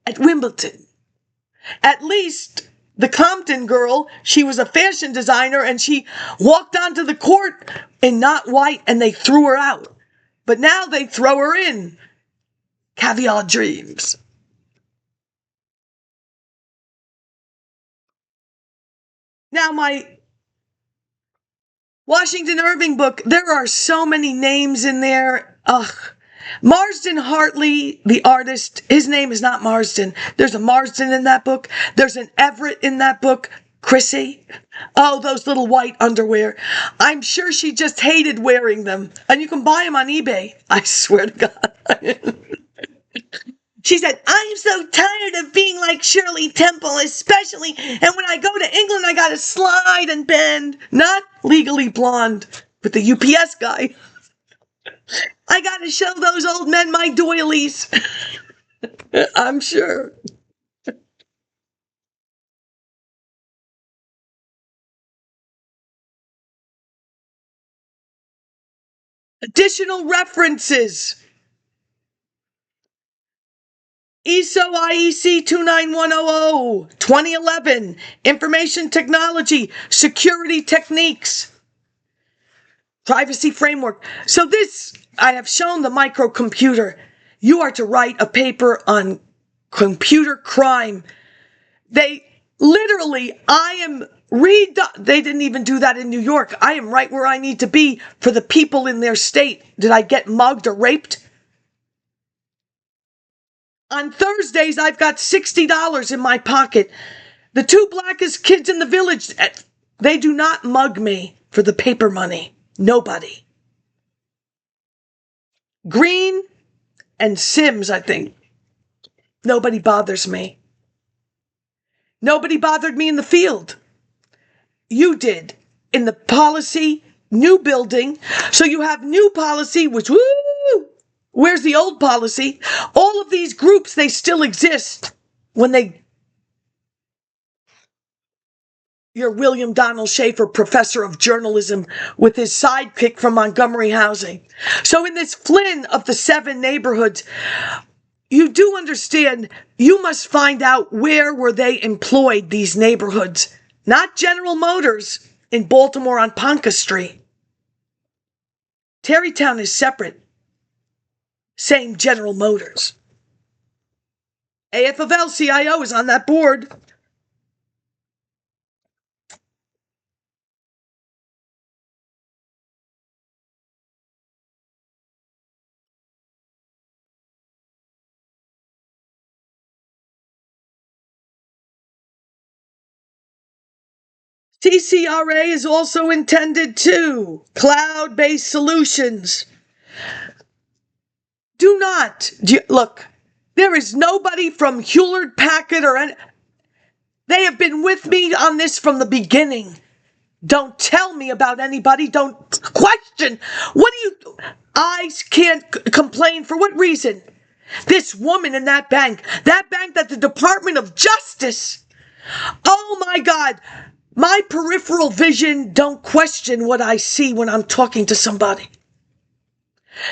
[SPEAKER 1] at Wimbledon. At least the Compton girl, she was a fashion designer and she walked onto the court in not white and they threw her out. But now they throw her in. Caviar dreams. Now my Washington Irving book, there are so many names in there. Ugh. Marsden Hartley, the artist, his name is not Marsden. There's a Marsden in that book. There's an Everett in that book. Chrissy. Oh, those little white underwear. I'm sure she just hated wearing them. And you can buy them on eBay. I swear to God. She said, I'm so tired of being like Shirley Temple, especially, and when I go to England, I gotta slide and bend. Not Legally Blonde with the UPS guy. I gotta show those old men my doilies. I'm sure. Additional references. ESO IEC 29100, 2011, Information Technology, Security Techniques, Privacy Framework. So this, I have shown the microcomputer. You are to write a paper on computer crime. They literally, they didn't even do that in New York. I am right where I need to be for the people in their state. Did I get mugged or raped? On Thursdays, I've got $60 in my pocket. The two blackest kids in the village, they do not mug me for the paper money. Nobody. Green and Sims, I think. Nobody bothers me. Nobody bothered me in the field. You did. In the policy, new building. So you have new policy, which, woo! Where's the old policy? All of these groups, they still exist you're William Donald Schaefer, professor of journalism, with his sidekick from Montgomery Housing. So in this Flynn of the 7 neighborhoods, you do understand you must find out where were they employed, these neighborhoods. Not General Motors in Baltimore on Ponca Street. Tarrytown is separate. Same General Motors. AFL-CIO is on that board. TCRA is also intended to cloud-based solutions. Look, there is nobody from Hewlett Packard they have been with me on this from the beginning. Don't tell me about anybody. Don't question. I can't complain for what reason? This woman in that bank that the Department of Justice Oh my God. My peripheral vision don't question what I see when I'm talking to somebody.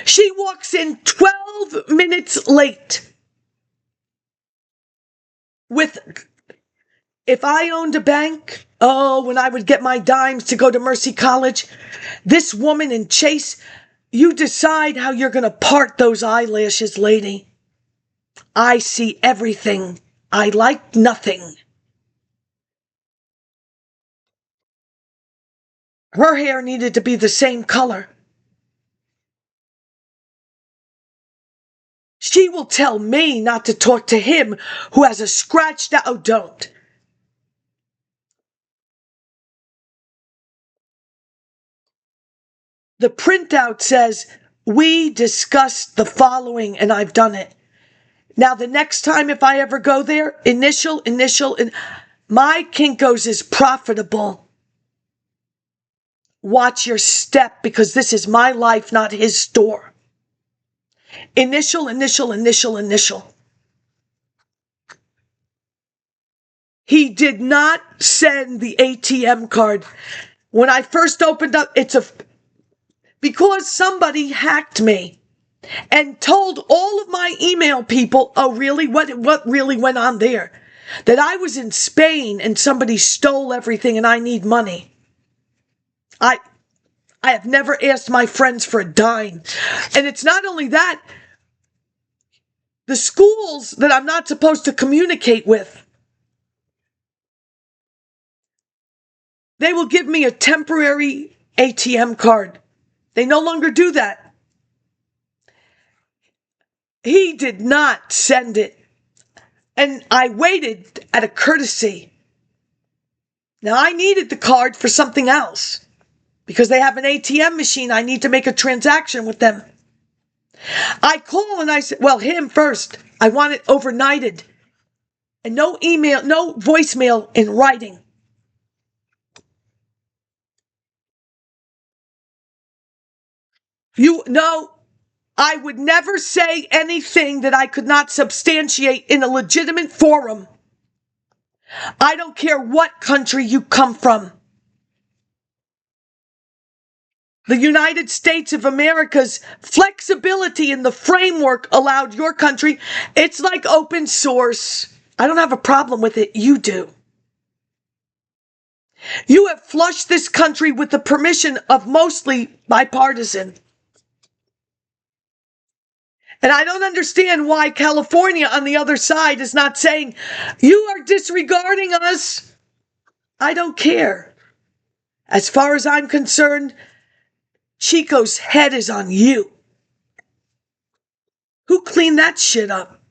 [SPEAKER 1] She walks in 12 minutes late with, if I owned a bank, oh, when I would get my dimes to go to Mercy College, this woman in Chase, you decide how you're going to part those eyelashes, lady. I see everything. I like nothing. Her hair needed to be the same color. She will tell me not to talk to him who has a scratched out. Oh, don't. The printout says, we discussed the following, and I've done it. Now, the next time if I ever go there, initial, and my Kinko's is profitable. Watch your step, because this is my life, not his store. Initial. He did not send the ATM card. When I first opened up, because somebody hacked me and told all of my email people, oh really, what really went on there? That I was in Spain and somebody stole everything and I need money. I have never asked my friends for a dime. And it's not only that, the schools that I'm not supposed to communicate with, they will give me a temporary ATM card. They no longer do that. He did not send it. And I waited at a courtesy. Now, I needed the card for something else. Because they have an ATM machine, I need to make a transaction with them. I call and I say, well, him first. I want it overnighted. And no email, no voicemail in writing. I would never say anything that I could not substantiate in a legitimate forum. I don't care what country you come from. The United States of America's flexibility in the framework allowed your country. It's like open source. I don't have a problem with it. You do. You have flushed this country with the permission of mostly bipartisan. And I don't understand why California on the other side is not saying, you are disregarding us. I don't care. As far as I'm concerned, Chico's head is on you. Who cleaned that shit up?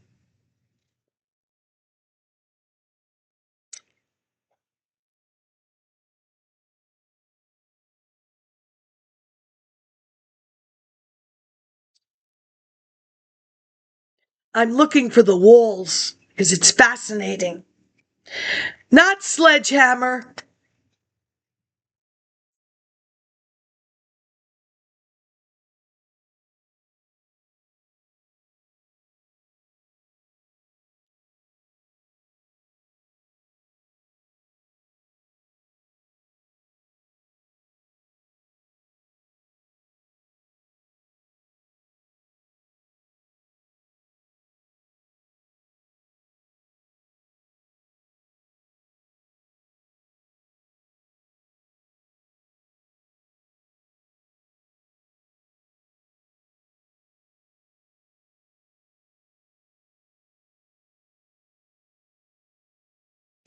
[SPEAKER 1] I'm looking for the walls because it's fascinating. Not sledgehammer.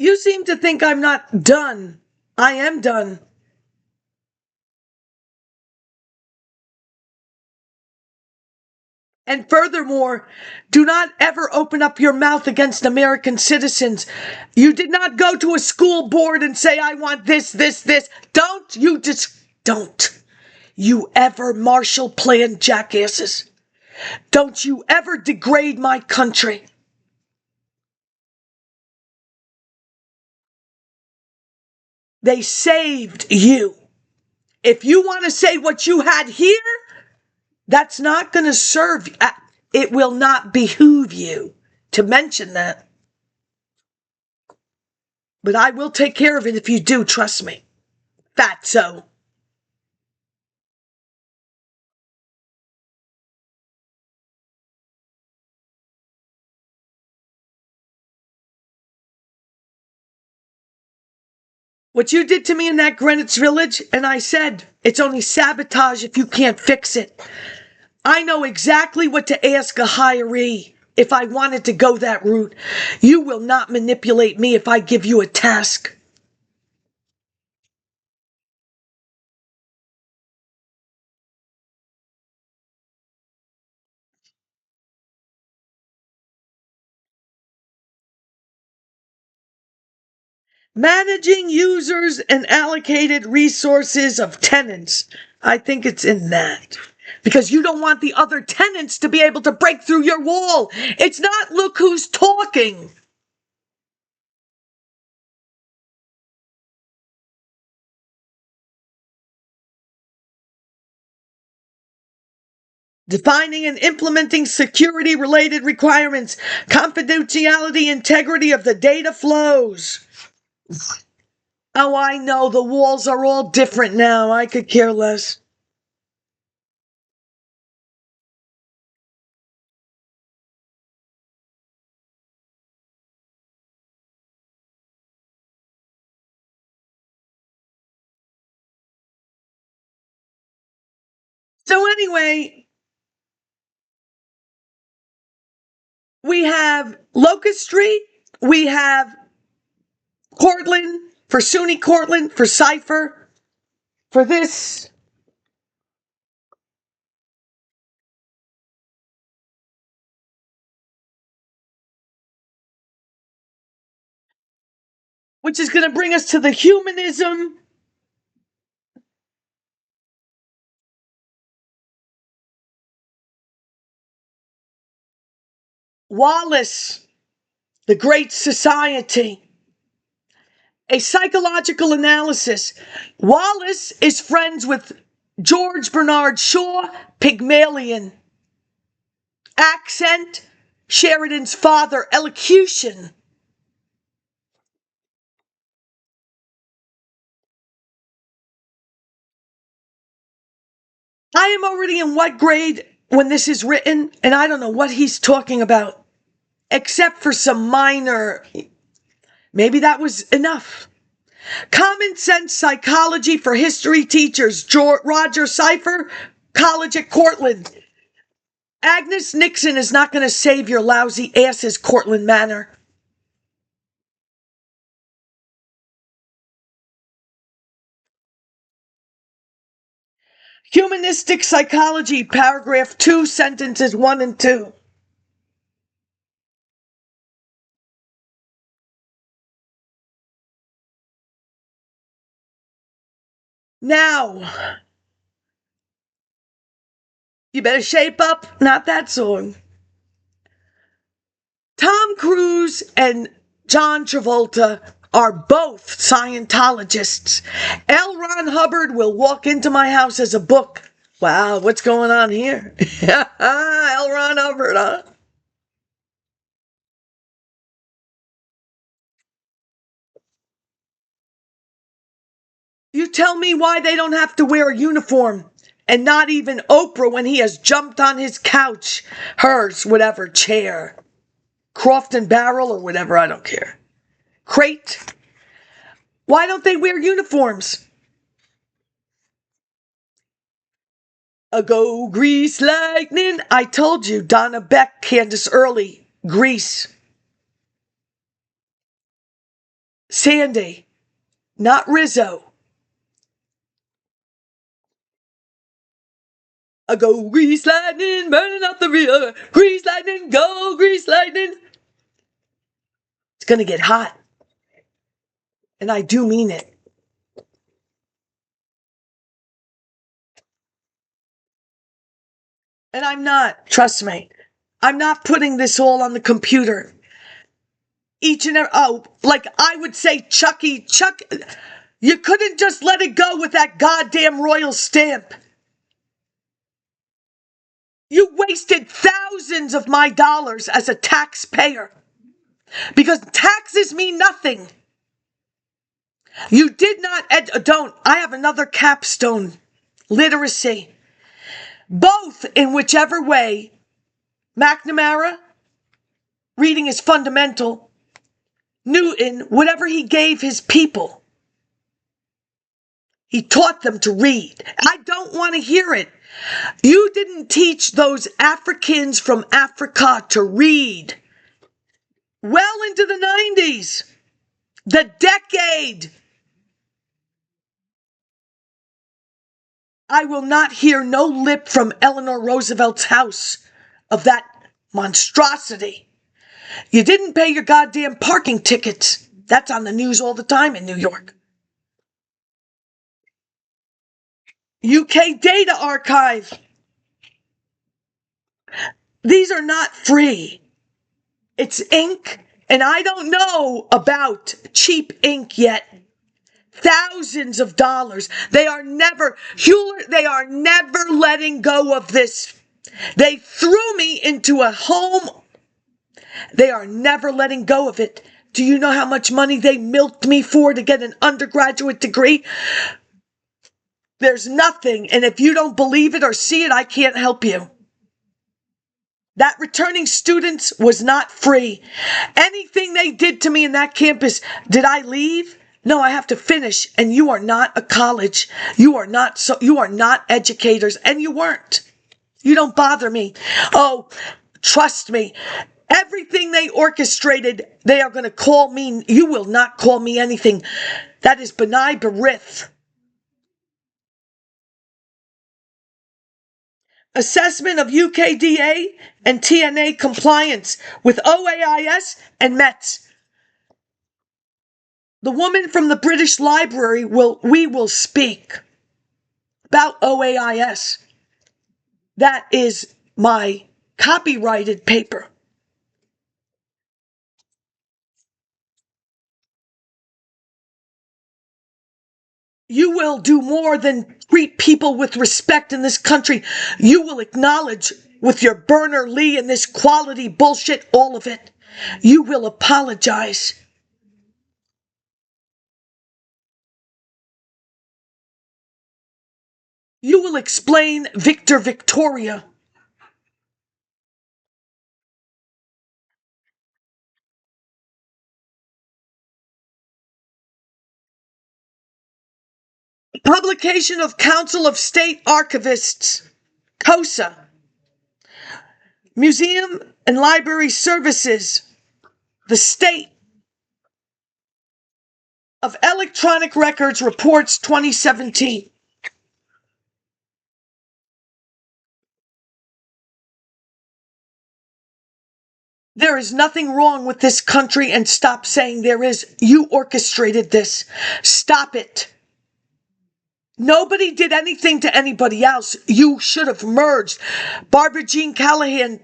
[SPEAKER 1] You seem to think I'm not done. I am done. And furthermore, do not ever open up your mouth against American citizens. You did not go to a school board and say, I want this. Don't you ever Marshall Plan jackasses. Don't you ever degrade my country. They saved you. If you want to say what you had here, that's not going to serve you. It will not behoove you to mention that. But I will take care of it if you do, trust me. Fatso. What you did to me in that Greenwich Village, and I said, it's only sabotage if you can't fix it. I know exactly what to ask a hiree if I wanted to go that route. You will not manipulate me if I give you a task. Managing users and allocated resources of tenants. I think it's in that. Because you don't want the other tenants to be able to break through your wall. It's not look who's talking. Defining and implementing security-related requirements, confidentiality, integrity of the data flows. Oh, I know, the walls are all different now. I could care less. So anyway, we have Locust Street, we have Cortland, for SUNY Cortland, for Cypher, for this. Which is going to bring us to the humanism. Wallace, the Great Society. A psychological analysis. Wallace is friends with George Bernard Shaw, Pygmalion. Accent, Sheridan's father, elocution. I am already in what grade when this is written, and I don't know what he's talking about, except for some minor, maybe that was enough. Common sense psychology for history teachers, Roger Cypher, college at Cortland. Agnes Nixon is not going to save your lousy asses, Cortland Manor. Humanistic psychology, paragraph 2, sentences 1 and 2. Now, you better shape up. Not that song. Tom Cruise and John Travolta are both Scientologists. L. Ron Hubbard will walk into my house as a book. Wow, what's going on here? L. Ron Hubbard, huh? You tell me why they don't have to wear a uniform. And not even Oprah when he has jumped on his couch, hers, whatever, chair. Crofton barrel or whatever, I don't care. Crate. Why don't they wear uniforms? A go Grease Lightning. I told you, Donna Beck, Candace Early, Grease. Sandy, not Rizzo. A go Grease Lightning, burning up the river. Grease Lightning, go Grease Lightning. It's gonna get hot. And I do mean it. And I'm not, trust me, I'm not putting this all on the computer. Each and every, like I would say, Chuck, you couldn't just let it go with that goddamn royal stamp. You wasted thousands of my dollars as a taxpayer. Because taxes mean nothing. You did not, I have another capstone. Literacy. Both in whichever way. McNamara, reading is fundamental. Newton, whatever he gave his people, he taught them to read. I don't want to hear it. You didn't teach those Africans from Africa to read. Well into the 90s, the decade. I will not hear no lip from Eleanor Roosevelt's house of that monstrosity. You didn't pay your goddamn parking tickets. That's on the news all the time in New York. UK Data Archive. These are not free. It's ink, and I don't know about cheap ink yet. Thousands of dollars. They are never letting go of this. They threw me into a home. They are never letting go of it. Do you know how much money they milked me for to get an undergraduate degree? There's nothing, and if you don't believe it or see it, I can't help you. That returning students was not free. Anything they did to me in that campus, did I leave? No, I have to finish, and you are not a college. You are not educators, and you weren't. You don't bother me. Oh, trust me. Everything they orchestrated, they are going to call me. You will not call me anything. That is B'nai B'rith. Assessment of UKDA and TNA compliance with OAIS and METS. The woman from the British Library will speak about OAIS. That is my copyrighted paper. You will do more than treat people with respect in this country. You will acknowledge with your Berners-Lee and this quality bullshit, all of it. You will apologize. You will explain Victor Victoria. Publication of Council of State Archivists, COSA. Museum and Library Services, the State of Electronic Records Reports 2017. There is nothing wrong with this country, and stop saying there is. You orchestrated this. Stop it. Nobody did anything to anybody else. You should have merged. Barbara Jean Callahan,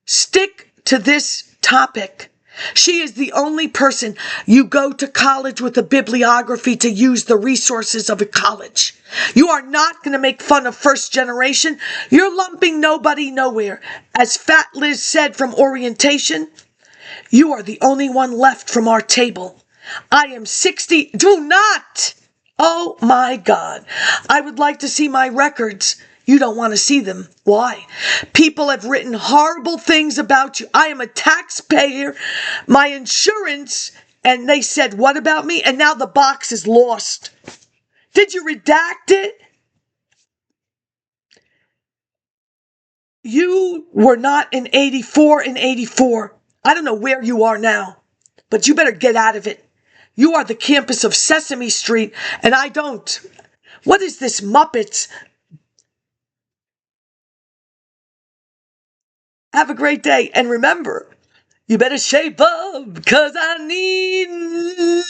[SPEAKER 1] stick to this topic. She is the only person. You go to college with a bibliography to use the resources of a college. You are not going to make fun of first generation. You're lumping nobody nowhere. As Fat Liz said from orientation, you are the only one left from our table. I am 60. Do not. Oh my God. I would like to see my records. You don't want to see them. Why? People have written horrible things about you. I am a taxpayer. My insurance, and they said, what about me? And now the box is lost. Did you redact it? You were not in 84 and 84. I don't know where you are now, but you better get out of it. You are the campus of Sesame Street, and I don't. What is this Muppets? Have a great day. And remember, you better shape up because I need...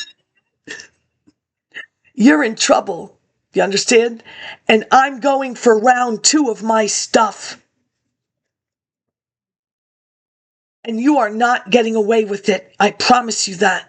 [SPEAKER 1] You're in trouble. You understand? And I'm going for round 2 of my stuff. And you are not getting away with it. I promise you that.